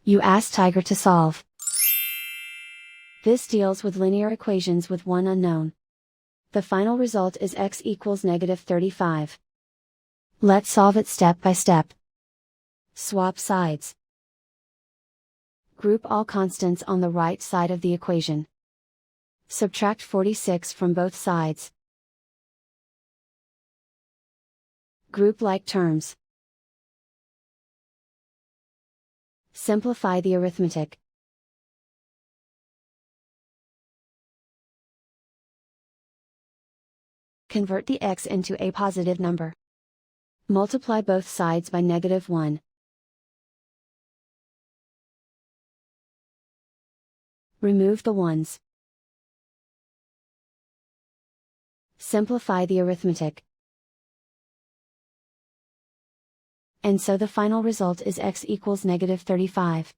You ask Tiger to solve. This deals with linear equations with one unknown. The final result is x equals -35. Let's solve it step by step. Swap sides. Group all constants on the right side of the equation. Subtract 46 from both sides. Group like terms. Simplify the arithmetic. Convert the x into a positive number. Multiply both sides by -1. Remove the ones. Simplify the arithmetic. And so the final result is x equals -35.